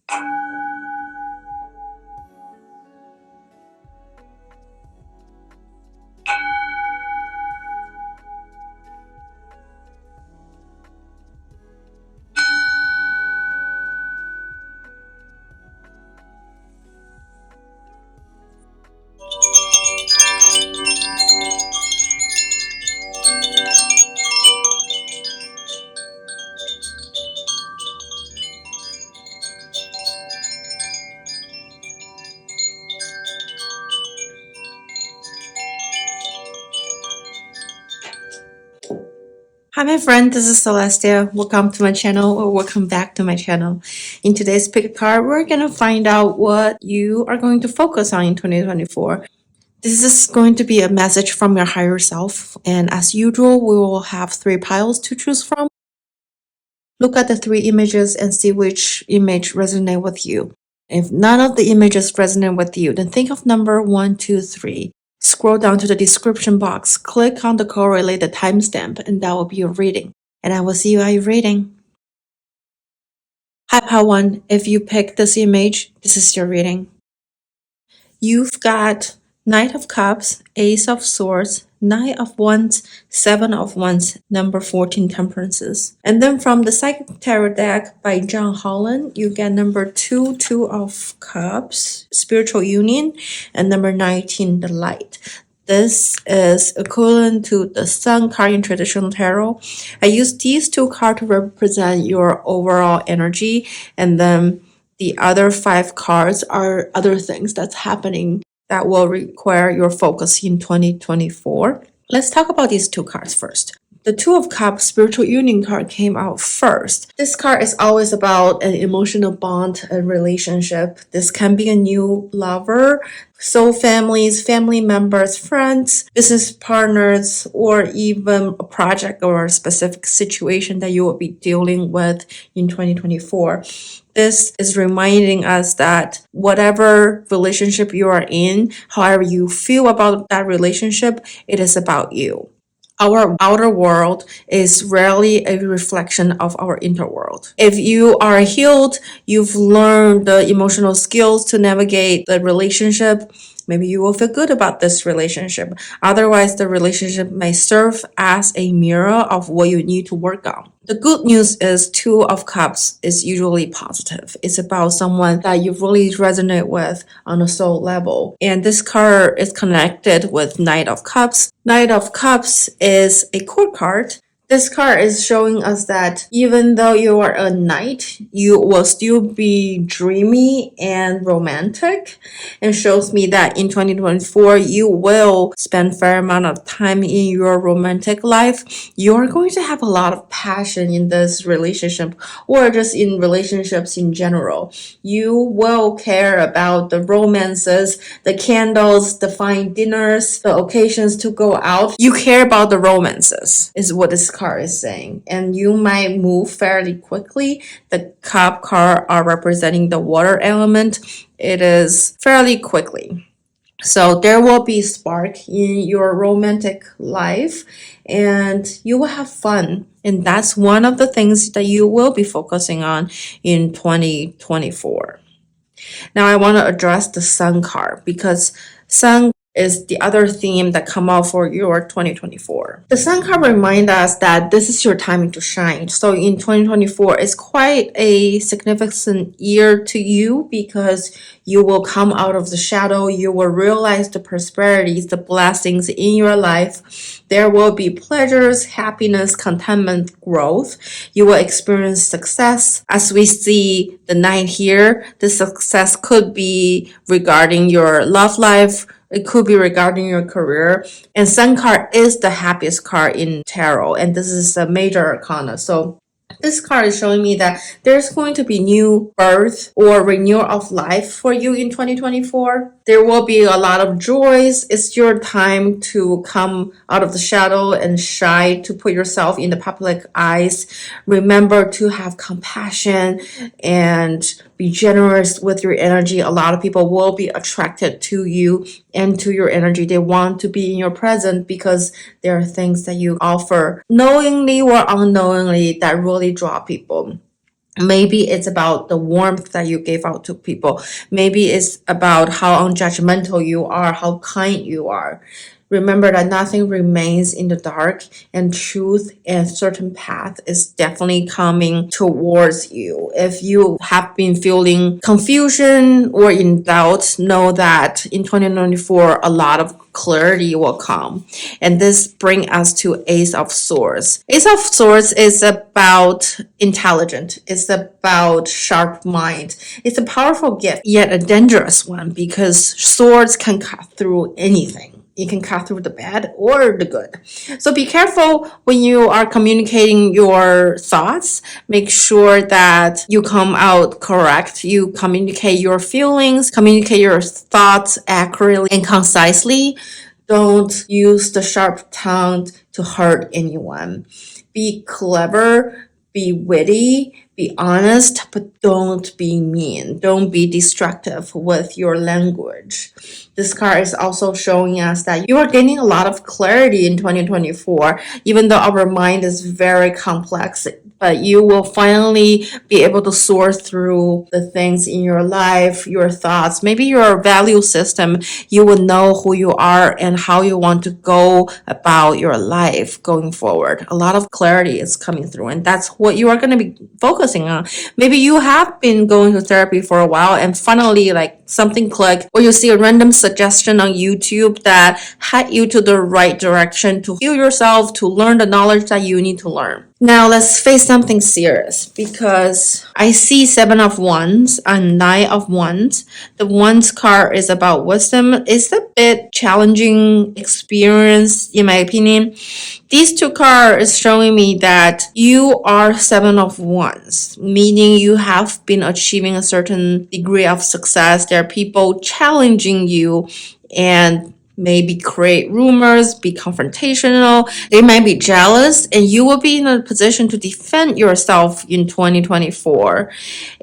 Hi, my friend. This is Celestia. Welcome to my channel, or welcome back to my channel. In today's pick card, we're going to find out what you are going to focus on in 2024. This is going to be a message from your higher self. And as usual, we will have 3 piles to choose from. Look at the 3 images and see which image resonates with you. If none of the images resonate with you, then think of number 1, 2, 3. Scroll down to the description box, click on the correlated timestamp, and that will be your reading. And I will see you at your reading. Hi, Pile 1. If you pick this image, this is your reading. You've got Knight of Cups, Ace of Swords, Knight of Wands, 7 of Wands, number 14 Temperances. And then from the Psychic Tarot deck by John Holland, you get number 2, 2 of Cups, Spiritual Union, and number 19, the Light. This is equivalent to the Sun card in traditional tarot. I use these 2 cards to represent your overall energy, and then the other 5 cards are other things that's happening that will require your focus in 2024. Let's talk about these 2 cards first. The 2 of Cups Spiritual Union card came out first. This card is always about an emotional bond and relationship. This can be a new lover, soul families, family members, friends, business partners, or even a project or a specific situation that you will be dealing with in 2024. This is reminding us that whatever relationship you are in, however you feel about that relationship, it is about you. Our outer world is rarely a reflection of our inner world. If you are healed, you've learned the emotional skills to navigate the relationship, maybe you will feel good about this relationship. Otherwise, the relationship may serve as a mirror of what you need to work on. The good news is 2 of Cups is usually positive. It's about someone that you really resonate with on a soul level. And this card is connected with Knight of Cups. Knight of Cups is a court card. This card is showing us that even though you are a knight, you will still be dreamy and romantic. And shows me that in 2024, you will spend a fair amount of time in your romantic life. You're going to have a lot of passion in this relationship or just in relationships in general. You will care about the romances, the candles, the fine dinners, the occasions to go out. You care about the romances is what this card is saying, and you might move fairly quickly. The cup card are representing the water element. It is fairly quickly. So there will be spark in your romantic life and you will have fun. And that's one of the things that you will be focusing on in 2024. Now I want to address the Sun card because Sun is the other theme that come out for your 2024. The Sun card remind us that this is your time to shine. So in 2024, it's quite a significant year to you because you will come out of the shadow. You will realize the prosperities, the blessings in your life. There will be pleasures, happiness, contentment, growth. You will experience success. As we see the 9 here, the success could be regarding your love life. It could be regarding your career. And Sun card is the happiest card in tarot. And this is a major arcana. So this card is showing me that there's going to be new birth or renewal of life for you in 2024. There will be a lot of joys. It's your time to come out of the shadow and shine, to put yourself in the public eyes. Remember to have compassion and be generous with your energy. A lot of people will be attracted to you and to your energy. They want to be in your presence because there are things that you offer knowingly or unknowingly that really draw people. Maybe it's about the warmth that you gave out to people. Maybe it's about how unjudgmental you are, how kind you are. Remember that nothing remains in the dark, and truth and certain path is definitely coming towards you. If you have been feeling confusion or in doubt, know that in 2024, a lot of clarity will come. And this brings us to Ace of Swords. Ace of Swords is about intelligence. It's about sharp mind. It's a powerful gift, yet a dangerous one, because swords can cut through anything. It can cut through the bad or the good. So be careful when you are communicating your thoughts. Make sure that you come out correct. You communicate your feelings, communicate your thoughts accurately and concisely. Don't use the sharp tongue to hurt anyone. Be clever, be witty, be honest, but don't be mean. Don't be destructive with your language. This card is also showing us that you are gaining a lot of clarity in 2024, even though our mind is very complex. But you will finally be able to sort through the things in your life, your thoughts, maybe your value system. You will know who you are and how you want to go about your life going forward. A lot of clarity is coming through, and that's what you are going to be focusing on. Maybe you have been going to therapy for a while and finally like something clicked, or you see a random suggestion on YouTube that head you to the right direction to heal yourself, to learn the knowledge that you need to learn. Now let's face something serious, because I see 7 of Wands and 9 of Wands. The Wands card is about wisdom. It's a bit challenging experience in my opinion. These two cards is showing me that you are 7 of Wands, meaning you have been achieving a certain degree of success. There are people challenging you and maybe create rumors, be confrontational. They might be jealous, and you will be in a position to defend yourself in 2024.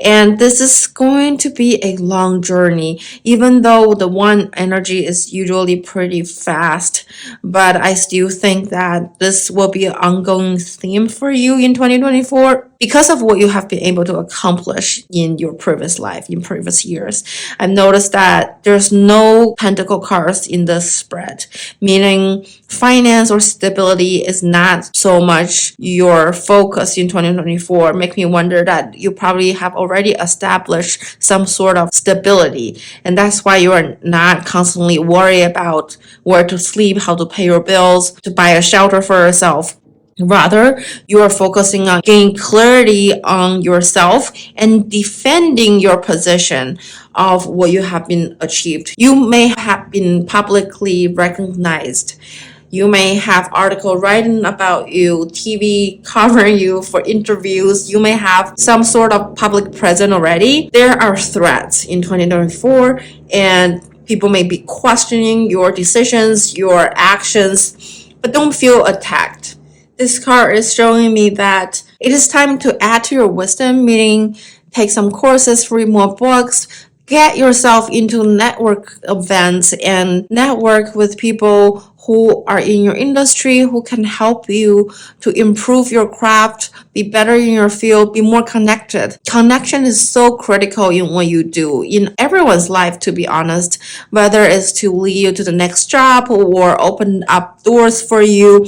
And this is going to be a long journey, even though the one energy is usually pretty fast. But I still think that this will be an ongoing theme for you in 2024 because of what you have been able to accomplish in your previous life, in previous years. I've noticed that there's no pentacle cards in the spread, meaning finance or stability is not so much your focus in 2024. Make me wonder that you probably have already established some sort of stability, and that's why you are not constantly worried about where to sleep, how to pay your bills, to buy a shelter for yourself. Rather, you are focusing on gaining clarity on yourself and defending your position of what you have been achieved. You may have been publicly recognized. You may have article written about you, TV covering you for interviews. You may have some sort of public presence already. There are threats in 2024, and people may be questioning your decisions, your actions, but don't feel attacked. This card is showing me that it is time to add to your wisdom, meaning take some courses, read more books, get yourself into network events and network with people who are in your industry, who can help you to improve your craft, be better in your field, be more connected. Connection is so critical in what you do, in everyone's life, to be honest, whether it's to lead you to the next job or open up doors for you.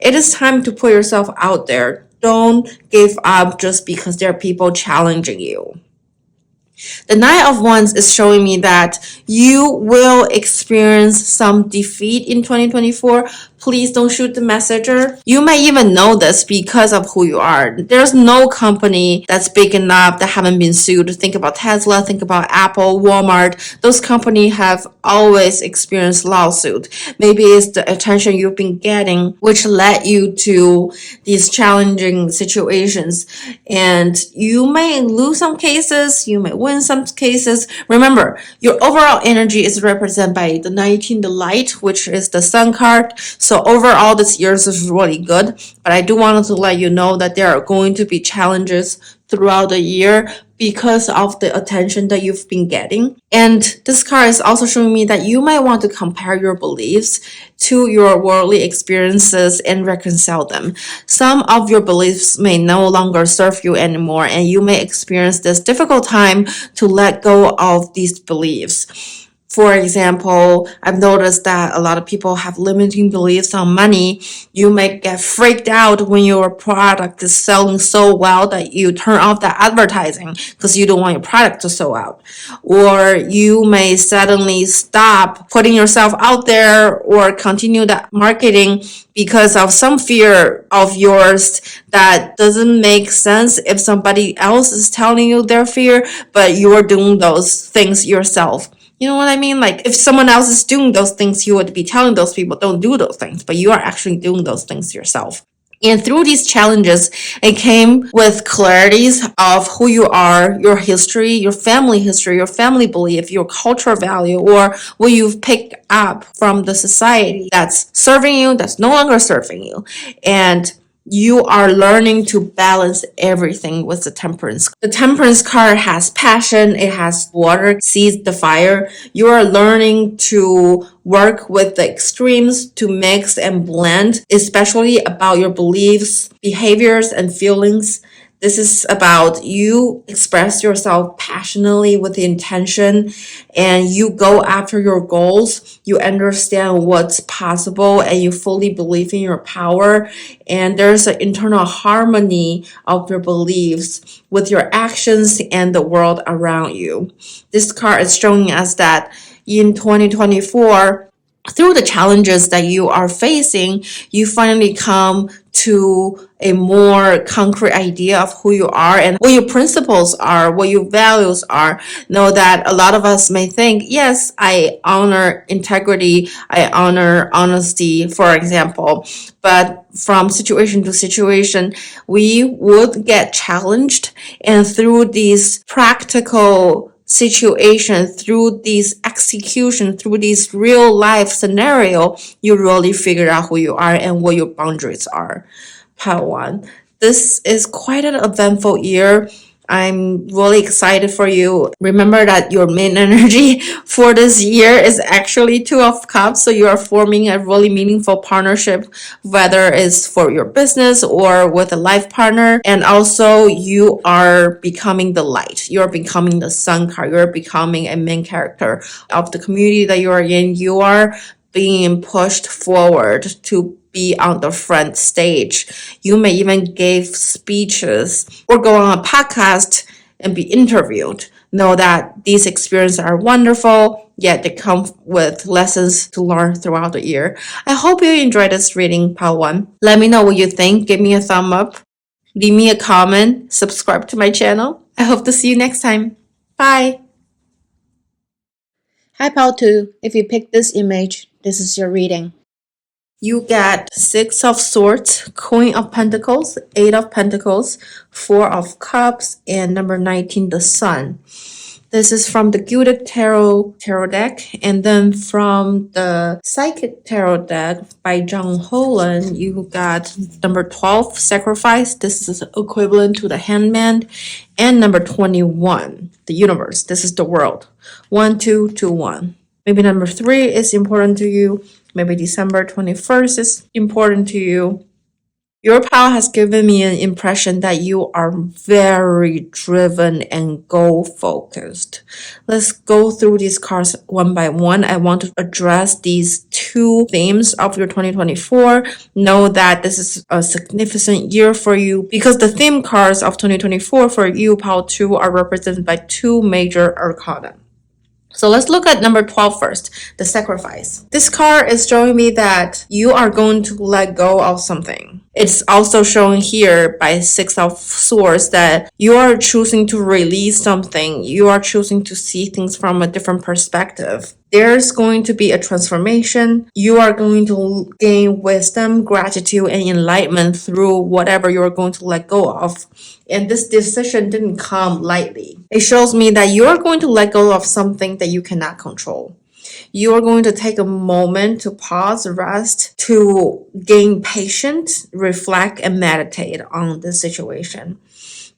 It is time to put yourself out there. Don't give up just because there are people challenging you. The Knight of Wands is showing me that you will experience some defeat in 2024. Please don't shoot the messenger. You may even know this because of who you are. There's no company that's big enough that haven't been sued. Think about Tesla, think about Apple, Walmart. Those companies have always experienced lawsuit. Maybe it's the attention you've been getting which led you to these challenging situations. And you may lose some cases, you may win some cases. Remember, your overall energy is represented by the 19, the light, which is the sun card. So overall, this year is really good, but I do want to let you know that there are going to be challenges throughout the year because of the attention that you've been getting. And this card is also showing me that you might want to compare your beliefs to your worldly experiences and reconcile them. Some of your beliefs may no longer serve you anymore, and you may experience this difficult time to let go of these beliefs. For example, I've noticed that a lot of people have limiting beliefs on money. You may get freaked out when your product is selling so well that you turn off the advertising because you don't want your product to sell out. Or you may suddenly stop putting yourself out there or continue that marketing because of some fear of yours that doesn't make sense if somebody else is telling you their fear, but you're doing those things yourself. You know what I mean? Like if someone else is doing those things, you would be telling those people don't do those things, but you are actually doing those things yourself. And through these challenges, it came with clarities of who you are, your history, your family belief, your cultural value, or what you've picked up from the society that's serving you, that's no longer serving you. And you are learning to balance everything with the temperance. The temperance card has passion, it has water, sees the fire. You are learning to work with the extremes to mix and blend, especially about your beliefs, behaviors, and feelings. This is about you express yourself passionately with the intention and you go after your goals. You understand what's possible and you fully believe in your power. And there's an internal harmony of your beliefs with your actions and the world around you. This card is showing us that in 2024, through the challenges that you are facing, you finally come to a more concrete idea of who you are and what your principles are, what your values are. Know that a lot of us may think, yes, I honor integrity, I honor honesty, for example, but from situation to situation, we would get challenged, and through these practical situation, through these execution, through these real life scenario, you really figure out who you are and what your boundaries are. Part one. This is quite an eventful year. I'm really excited for you. Remember that your main energy for this year is actually Two of Cups. So you are forming a really meaningful partnership, whether it's for your business or with a life partner. And also you are becoming the light. You're becoming the sun card. You're becoming a main character of the community that you are in. You are being pushed forward to be on the front stage. You may even give speeches or go on a podcast and be interviewed. Know that these experiences are wonderful, yet they come with lessons to learn throughout the year. I hope you enjoyed this reading, part one. Let me know what you think. Give me a thumb up. Leave me a comment. Subscribe to my channel. I hope to see you next time. Bye. Hi, part two. If you pick this image, this is your reading. You get Six of Swords, Queen of Pentacles, Eight of Pentacles, Four of Cups, and number 19, the Sun. This is from the Gilded Tarot deck, and then from the Psychic Tarot deck by John Holland, you got number 12, Sacrifice. This is equivalent to the Hangman, and number 21, the Universe. This is the World. 1, 2, 2, 1. Maybe number 3 is important to you. Maybe December 21st is important to you. Your pile has given me an impression that you are very driven and goal-focused. Let's go through these cards one by one. I want to address these two themes of your 2024. Know that this is a significant year for you because the theme cards of 2024 for you, pile 2, are represented by two major arcana. So let's look at number 12 first, the Sacrifice. This card is showing me that you are going to let go of something. It's also showing here by Six of Swords that you are choosing to release something. You are choosing to see things from a different perspective. There's going to be a transformation. You are going to gain wisdom, gratitude, and enlightenment through whatever you're going to let go of. And this decision didn't come lightly. It shows me that you're going to let go of something that you cannot control. You are going to take a moment to pause, rest, to gain patience, reflect, and meditate on this situation.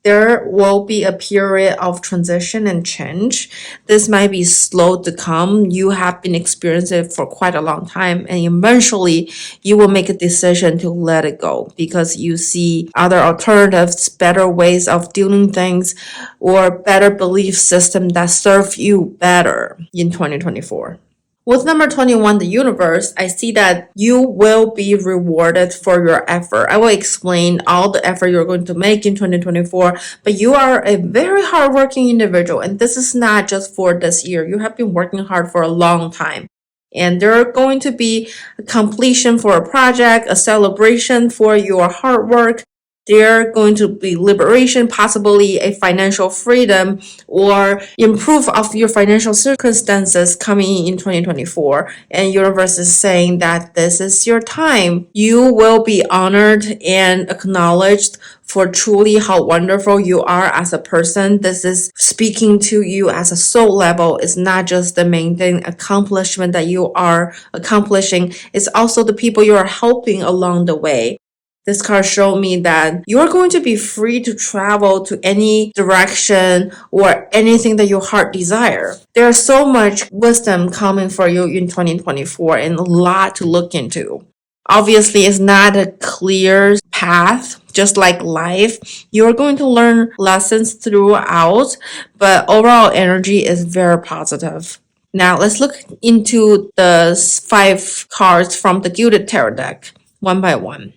there will be a period of transition and change. This might be slow to come. You have been experiencing it for quite a long time, and eventually you will make a decision to let it go because you see other alternatives, better ways of doing things, or better belief system that serve you better in 2024. With number 21, the universe, I see that you will be rewarded for your effort. I will explain all the effort you're going to make in 2024, but you are a very hardworking individual, and this is not just for this year. You have been working hard for a long time. And there are going to be a completion for a project, a celebration for your hard work. There are going to be liberation, possibly a financial freedom or improve of your financial circumstances coming in 2024. And universe is saying that this is your time. You will be honored and acknowledged for truly how wonderful you are as a person. This is speaking to you as a soul level. It's not just the main thing, accomplishment that you are accomplishing. It's also the people you are helping along the way. This card showed me that you're going to be free to travel to any direction or anything that your heart desire. There's so much wisdom coming for you in 2024 and a lot to look into. Obviously, it's not a clear path, just like life. You're going to learn lessons throughout, but overall energy is very positive. Now, let's look into the 5 cards from the Gilded Tarot deck, one by one.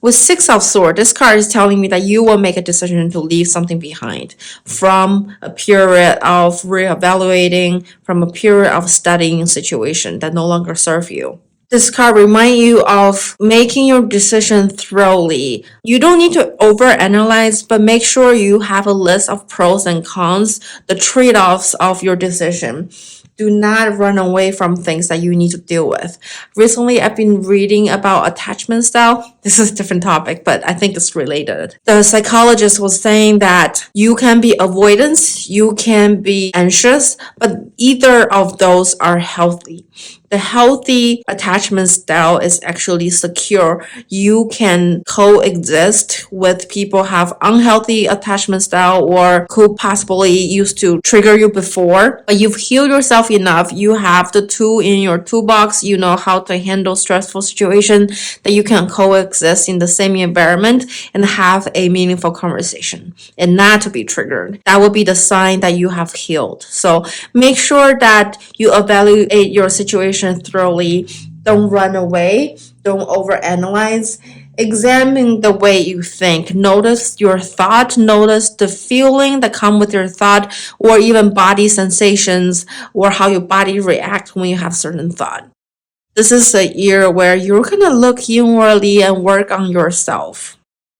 With 6 of Swords, this card is telling me that you will make a decision to leave something behind from a period of reevaluating, from a period of studying situation that no longer serve you. This card reminds you of making your decision thoroughly. You don't need to overanalyze, but make sure you have a list of pros and cons, the trade-offs of your decision. Do not run away from things that you need to deal with. Recently, I've been reading about attachment style. This is a different topic, but I think it's related. The psychologist was saying that you can be avoidance, you can be anxious, but either of those are healthy. The healthy attachment style is actually secure. You can coexist with people have unhealthy attachment style or could possibly used to trigger you before, but you've healed yourself enough. You have the tool in your toolbox. You know how to handle stressful situation that you can coexist in the same environment and have a meaningful conversation and not to be triggered. That will be the sign that you have healed. So make sure that you evaluate your situation thoroughly. Don't run away. Don't overanalyze. Examine the way you think. Notice your thought. Notice the feeling that come with your thought, or even body sensations, or how your body reacts when you have certain thought. This is a year where you're gonna look inwardly and work on yourself.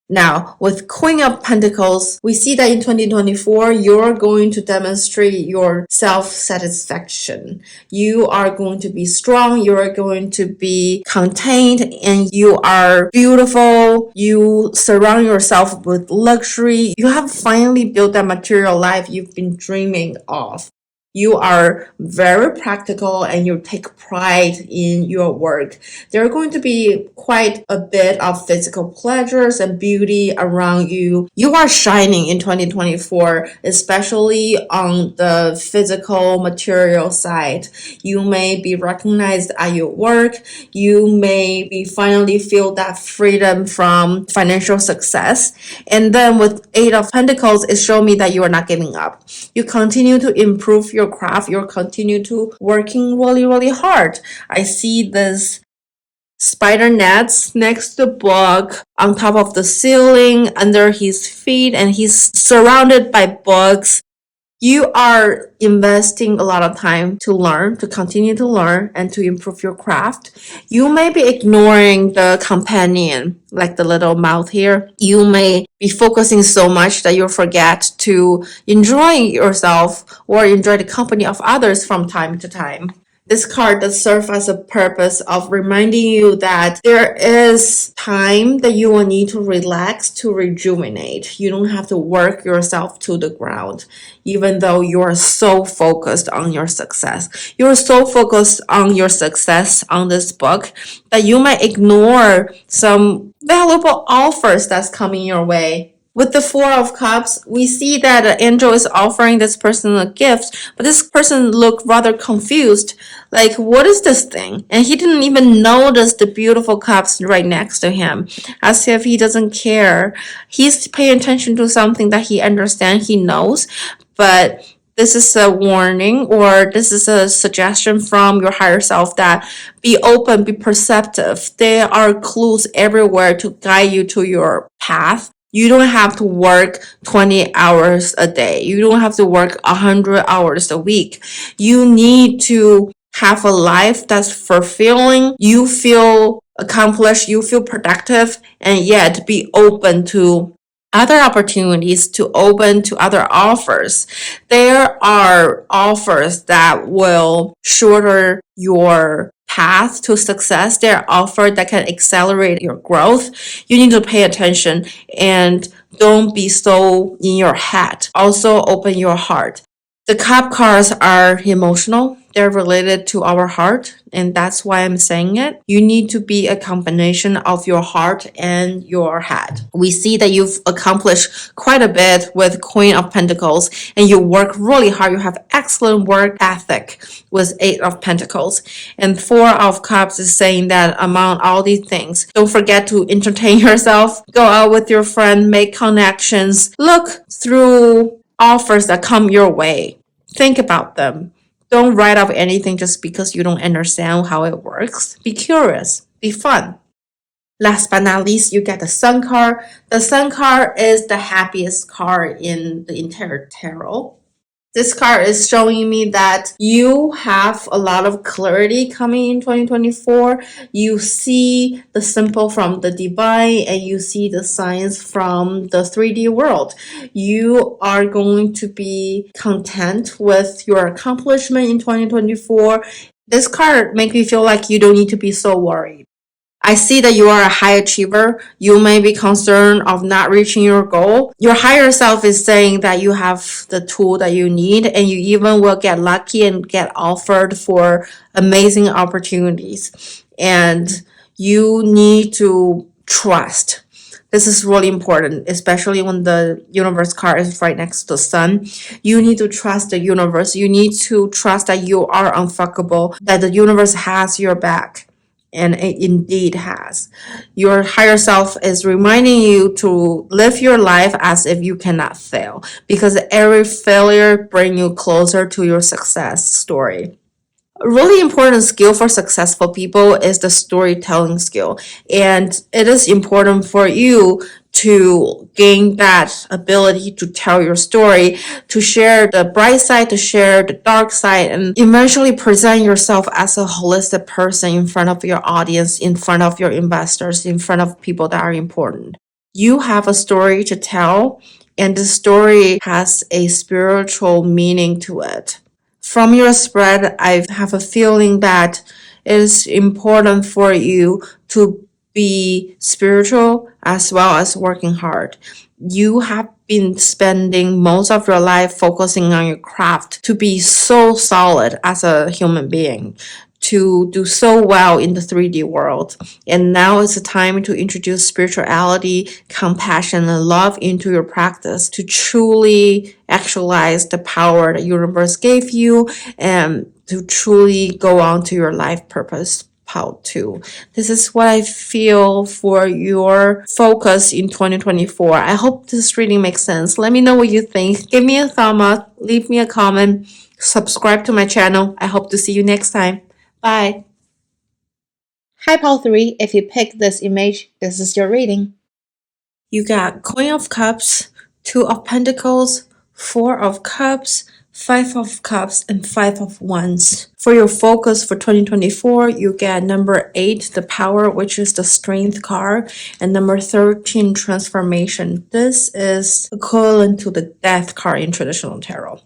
Now, with Queen of Pentacles, we see that in 2024, you're going to demonstrate your self-satisfaction. You are going to be strong, you are going to be contained, and you are beautiful. You surround yourself with luxury. You have finally built that material life you've been dreaming of. You are very practical and you take pride in your work. There are going to be quite a bit of physical pleasures and beauty around you. You are shining in 2024, especially on the physical material side. You may be recognized at your work. You may be finally feel that freedom from financial success. And then with 8 of Pentacles, it showed me that you are not giving up. You continue to improve your craft. You'll continue to working really, really hard. I see this spider nets next to the book on top of the ceiling under his feet, and he's surrounded by books. You are investing a lot of time to learn, to continue to learn, and to improve your craft. You may be ignoring the companion, like the little mouth here. You may be focusing so much that you forget to enjoy yourself or enjoy the company of others from time to time. This card does serve as a purpose of reminding you that there is time that you will need to relax, to rejuvenate. You don't have to work yourself to the ground, even though you are so focused on your success. You're so focused on your success on this book that you might ignore some valuable offers that's coming your way. With the Four of Cups, we see that an angel is offering this person a gift, but this person looked rather confused. Like, what is this thing? And he didn't even notice the beautiful cups right next to him, as if he doesn't care. He's paying attention to something that he understands, he knows, but this is a warning, or this is a suggestion from your higher self that be open, be perceptive. There are clues everywhere to guide you to your path. You don't have to work 20 hours a day. You don't have to work 100 hours a week. You need to have a life that's fulfilling. You feel accomplished, you feel productive, and yet be open to other opportunities, to open to other offers. There are offers that will shorter your path to success. There are offers that can accelerate your growth. You need to pay attention and don't be so in your head. Also open your heart. The cup cards are emotional. They're related to our heart, and that's why I'm saying it. You need to be a combination of your heart and your head. We see that you've accomplished quite a bit with Queen of Pentacles, and you work really hard. You have excellent work ethic with Eight of Pentacles. And Four of Cups is saying that among all these things, don't forget to entertain yourself, go out with your friend, make connections, look through offers that come your way. Think about them. Don't write off anything just because you don't understand how it works. Be curious. Be fun. Last but not least, you get the Sun card. The Sun card is the happiest card in the entire tarot. This card is showing me that you have a lot of clarity coming in 2024. You see the simple from the divine, and you see the science from the 3D world. You are going to be content with your accomplishment in 2024. This card makes me feel like you don't need to be so worried. I see that you are a high achiever. You may be concerned of not reaching your goal. Your higher self is saying that you have the tool that you need, and you even will get lucky and get offered for amazing opportunities. And you need to trust. This is really important, especially when the universe card is right next to the sun. You need to trust the universe. You need to trust that you are unfuckable, that the universe has your back. And it indeed has. Your higher self is reminding you to live your life as if you cannot fail, because every failure brings you closer to your success story. A really important skill for successful people is the storytelling skill, and it is important for you to gain that ability to tell your story, to share the bright side, to share the dark side, and eventually present yourself as a holistic person in front of your audience, in front of your investors, in front of people that are important. You have a story to tell, and the story has a spiritual meaning to it. From your spread, I have a feeling that it is important for you to be spiritual as well as working hard. You have been spending most of your life focusing on your craft to be so solid as a human being, to do so well in the 3D world. And now is the time to introduce spirituality, compassion, and love into your practice to truly actualize the power the universe gave you and to truly go on to your life purpose. Part 2. This is what I feel for your focus in 2024. I hope this reading makes sense. Let me know what you think. Give me a thumb up, leave me a comment, subscribe to my channel. I hope to see you next time. Bye. Hi, Pile 3. If you pick this image, this is your reading. You got Queen of Cups, Two of Pentacles, Four of Cups, Five of Cups, and Five of Wands. For your focus for 2024, you get number 8, the Power, which is the Strength card, and number 13, Transformation. This is equivalent to the Death card in traditional tarot.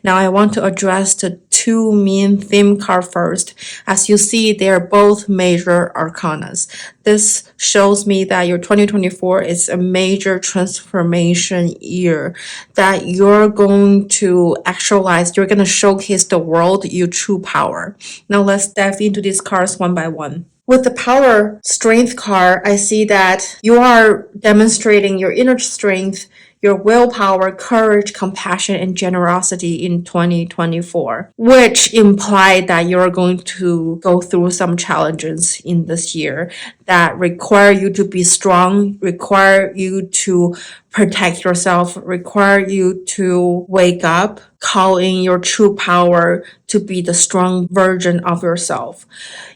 Now I want to address the two main theme card first. As you see, they are both major arcanas. This shows me that your 2024 is a major transformation year, that you're going to actualize, you're going to showcase the world your true power. Now let's dive into these cards one by one. With the power strength card, I see that you are demonstrating your inner strength, your willpower, courage, compassion, and generosity in 2024, which imply that you're going to go through some challenges in this year that require you to be strong, require you to protect yourself, require you to wake up, call in your true power to be the strong version of yourself.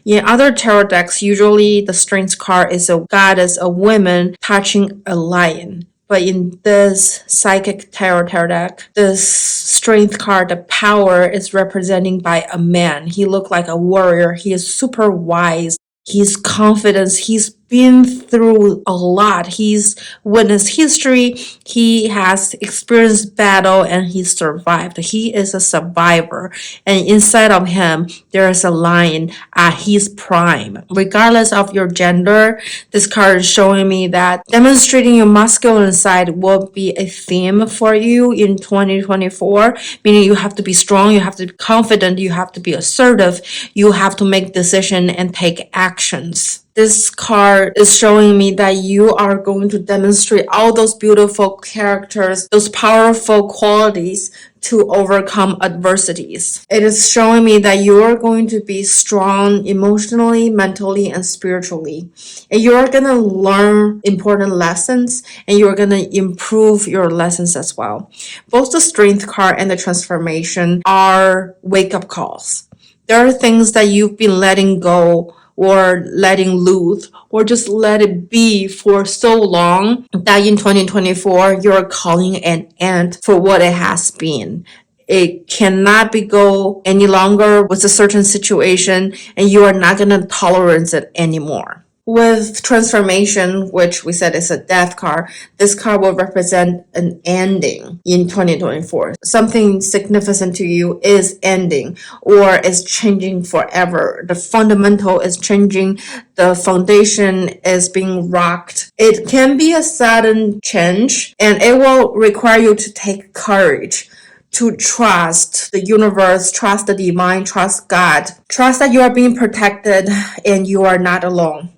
In other tarot decks, usually the strength card is a goddess, a woman touching a lion. But in this psychic tarot deck, this strength card, the power is representing by a man. He looked like a warrior. He is super wise. He's confident. He's been through a lot. He's witnessed history. He has experienced battle and he survived. He is a survivor. And inside of him, there is a lion at his prime. Regardless of your gender, this card is showing me that demonstrating your masculine side will be a theme for you in 2024, meaning you have to be strong, you have to be confident, you have to be assertive, you have to make decisions and take actions. This card is showing me that you are going to demonstrate all those beautiful characters, those powerful qualities to overcome adversities. It is showing me that you are going to be strong emotionally, mentally, and spiritually. And you are going to learn important lessons and you are going to improve your lessons as well. Both the strength card and the transformation are wake-up calls. There are things that you've been letting go or letting loose or just let it be for so long that in 2024 you're calling an end for what it has been. It cannot be go any longer with a certain situation and you are not going to tolerate it anymore. With transformation, which we said is a death card, this card will represent an ending in 2024. Something significant to you is ending or is changing forever. The fundamental is changing. The foundation is being rocked. It can be a sudden change and it will require you to take courage to trust the universe, trust the divine, trust God, trust that you are being protected and you are not alone.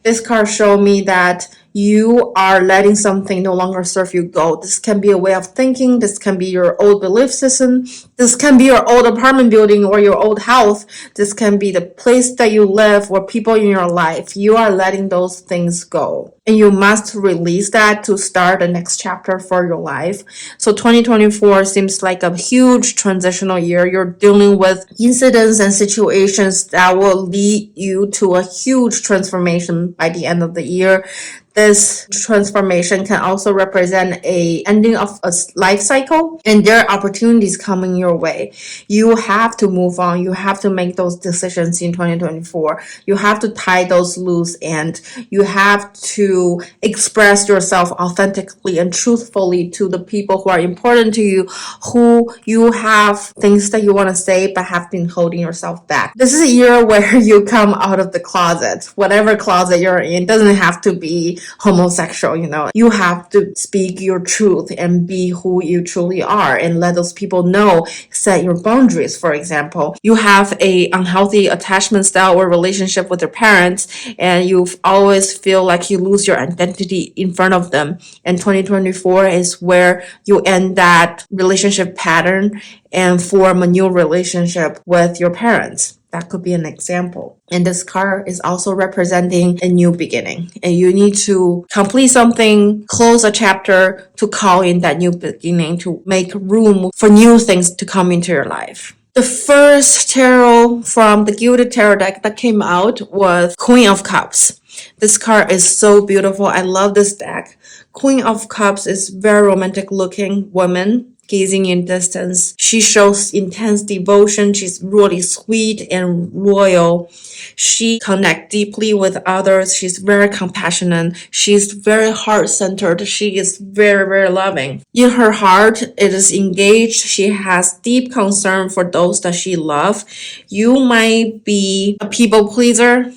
This card showed me that you are letting something no longer serve you go. This can be a way of thinking. This can be your old belief system. This can be your old apartment building or your old house. This can be the place that you live or people in your life. You are letting those things go. And you must release that to start the next chapter for your life. So 2024 seems like a huge transitional year. You're dealing with incidents and situations that will lead you to a huge transformation by the end of the year. This transformation can also represent a ending of a life cycle and there are opportunities coming your way. You have to move on. You have to make those decisions in 2024. You have to tie those loose and you have to express yourself authentically and truthfully to the people who are important to you, who you have things that you want to say but have been holding yourself back. This is a year where you come out of the closet. Whatever closet you're in, doesn't have to be homosexual, you have to speak your truth and be who you truly are and let those people know, set your boundaries. For example, you have a unhealthy attachment style or relationship with your parents and you always feel like you lose your identity in front of them, and 2024 is where you end that relationship pattern and form a new relationship with your parents. That could be an example. And this card is also representing a new beginning. And you need to complete something, close a chapter to call in that new beginning, to make room for new things to come into your life. The first tarot from the Gilded Tarot deck that came out was Queen of Cups. This card is so beautiful. I love this deck. Queen of Cups is very romantic looking woman gazing in distance. She shows intense devotion. She's really sweet and loyal. She connects deeply with others. She's very compassionate. She's very heart-centered. She is very, very loving. In her heart, it is engaged. She has deep concern for those that she loves. You might be a people pleaser.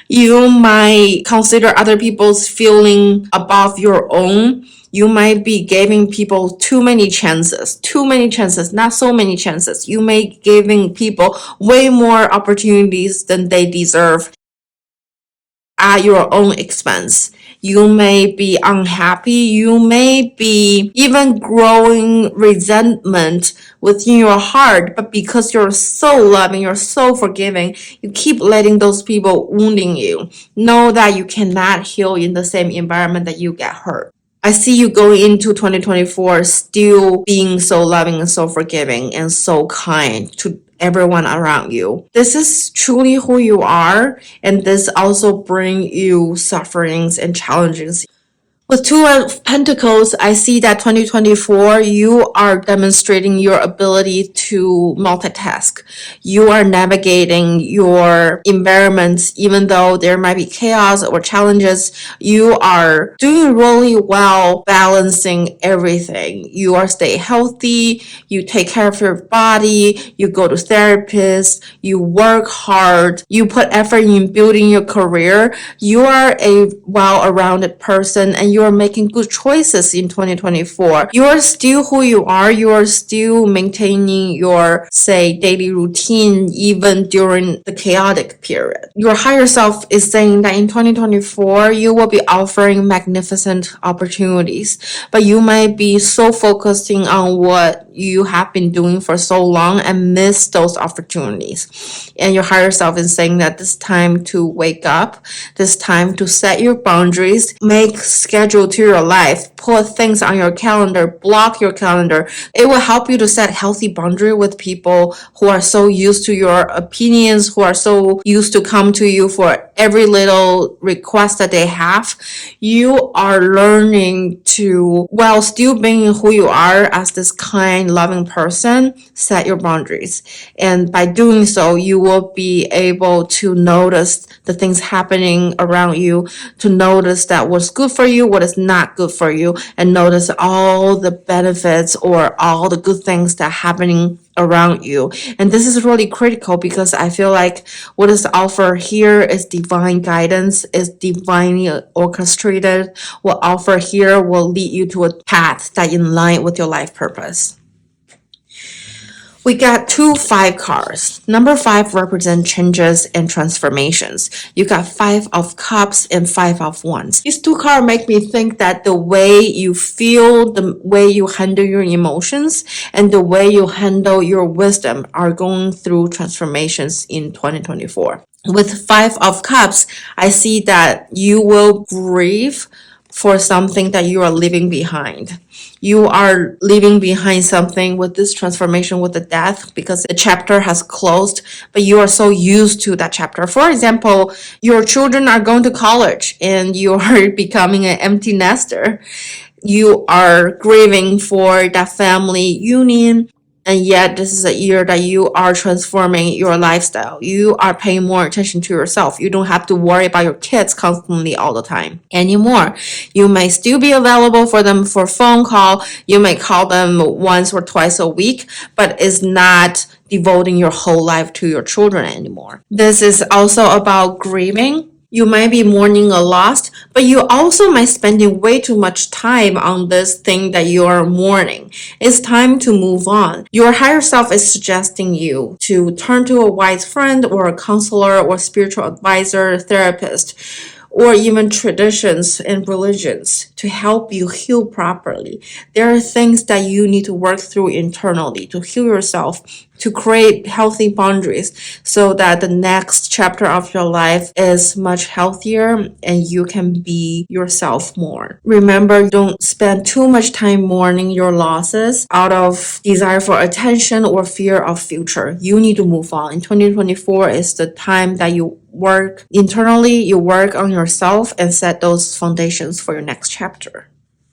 You might consider other people's feeling above your own. You might be giving people too many chances, not so many chances. You may giving people way more opportunities than they deserve. at your own expense. You may be unhappy. You may be even growing resentment within your heart, but because you're so loving, you're so forgiving, you keep letting those people wounding you. Know that you cannot heal in the same environment that you get hurt. I see you going into 2024 still being so loving and so forgiving and so kind to everyone around you. This is truly who you are, and this also bring you sufferings and challenges. With Two of Pentacles, I see that 2024, you are demonstrating your ability to multitask. You are navigating your environments, even though there might be chaos or challenges. You are doing really well balancing everything. You are stay healthy, you take care of your body, you go to therapists, you work hard, you put effort in building your career. You are a well-rounded person, and you are making good choices in 2024. You are still who you are. You are still maintaining your, say, daily routine even during the chaotic period. Your higher self is saying that in 2024, you will be offering magnificent opportunities, but you might be so focusing on what you have been doing for so long and miss those opportunities. And your higher self is saying that this time to wake up, this time to set your boundaries, make schedule to your life, put things on your calendar, block your calendar. It will help you to set healthy boundary with people who are so used to your opinions, who are so used to come to you for every little request that they have. You are learning to, while still being who you are as this kind, loving person, set your boundaries. And by doing so, you will be able to notice the things happening around you, to notice that what's good for you, what is not good for you, and notice all the benefits or all the good things that are happening around you. And this is really critical because I feel like what is offered here is divine guidance, is divinely orchestrated. What offered here will lead you to a path that in line with your life purpose. We got 5 cards. Number 5 represents changes and transformations. You got 5 of Cups and 5 of Wands. These 2 cards make me think that the way you feel, the way you handle your emotions, and the way you handle your wisdom are going through transformations in 2024. With 5 of Cups, I see that you will grieve for something that you are leaving behind. You are leaving behind something with this transformation with the death because the chapter has closed, but you are so used to that chapter. For example, your children are going to college and you are becoming an empty nester. You are grieving for that family union. And yet, this is a year that you are transforming your lifestyle. You are paying more attention to yourself. You don't have to worry about your kids constantly all the time anymore. You may still be available for them for phone call. You may call them once or twice a week, but it's not devoting your whole life to your children anymore. This is also about grieving. You might be mourning a loss, but you also might spending way too much time on this thing that you are mourning. It's time to move on. Your higher self is suggesting you to turn to a wise friend or a counselor or spiritual advisor, therapist, or even traditions and religions to help you heal properly. There are things that you need to work through internally to heal yourself, to create healthy boundaries so that the next chapter of your life is much healthier and you can be yourself more. Remember, don't spend too much time mourning your losses out of desire for attention or fear of future. You need to move on. In 2024 is the time that you work internally, you work on yourself and set those foundations for your next chapter.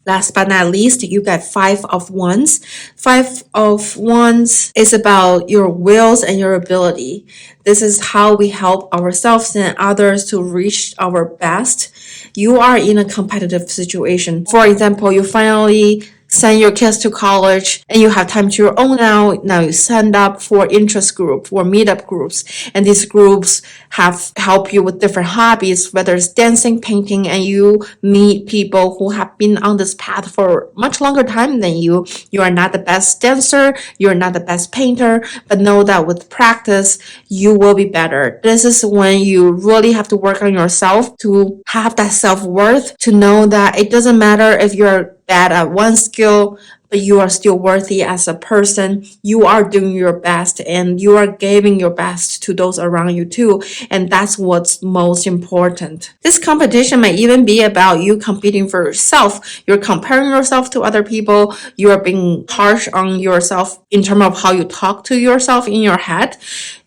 Last but not least, you got 5 of Wands. 5 of Wands is about your wills and your ability. This is how we help ourselves and others to reach our best. You are in a competitive situation. For example, you finally send your kids to college and you have time to your own now you sign up for interest group or meetup groups, and these groups have help you with different hobbies, whether it's dancing, painting, and you meet people who have been on this path for much longer time than you. You are not the best dancer, you're not the best painter, but know that with practice you will be better. This is when you really have to work on yourself to have that self-worth, to know that it doesn't matter if you're bad at one skill, but you are still worthy as a person. You are doing your best and you are giving your best to those around you too. And that's what's most important. This competition may even be about you competing for yourself. You're comparing yourself to other people. You are being harsh on yourself in terms of how you talk to yourself in your head.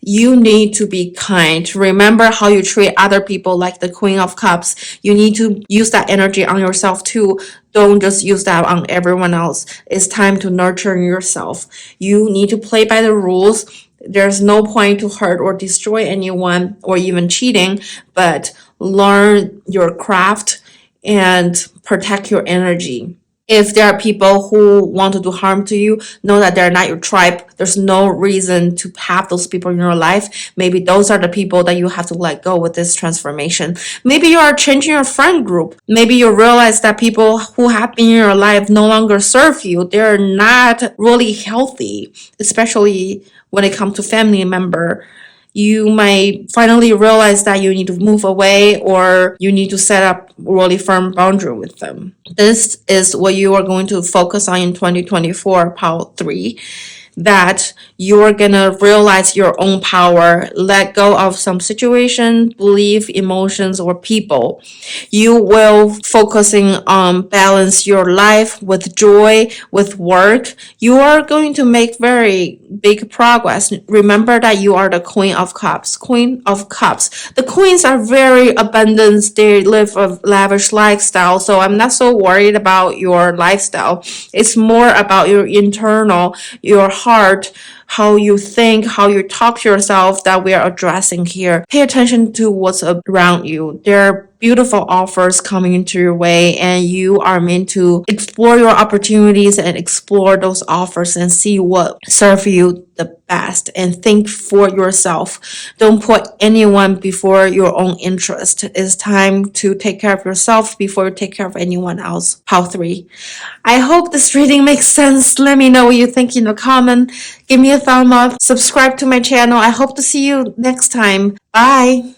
You need to be kind. Remember how you treat other people, like the Queen of Cups. You need to use that energy on yourself too. Don't just use that on everyone else. It's time to nurture yourself. You need to play by the rules. There's no point to hurt or destroy anyone or even cheating, but learn your craft and protect your energy. If there are people who want to do harm to you, know that they're not your tribe. There's no reason to have those people in your life. Maybe those are the people that you have to let go with this transformation. Maybe you are changing your friend group. Maybe you realize that people who have been in your life no longer serve you. They're not really healthy, especially when it comes to family member. You might finally realize that you need to move away or you need to set up really firm boundary with them. This is what you are going to focus on in 2024, Power 3. That you're gonna realize your own power, let go of some situation, belief, emotions, or people. You will focusing on balance your life with joy, with work. You are going to make very big progress. Remember that you are the Queen of Cups. Queen of Cups. The queens are very abundant. They live a lavish lifestyle. So I'm not so worried about your lifestyle. It's more about your internal, your heart, how you think, how you talk to yourself that we are addressing here. Pay attention to what's around you. There are beautiful offers coming into your way, and you are meant to explore your opportunities and explore those offers and see what serve you the best, and think for yourself. Don't put anyone before your own interest. It's time to take care of yourself before you take care of anyone else. Power 3. I hope this reading makes sense. Let me know what you think in the comment. Give me a thumb up. Subscribe to my channel. I hope to see you next time. Bye.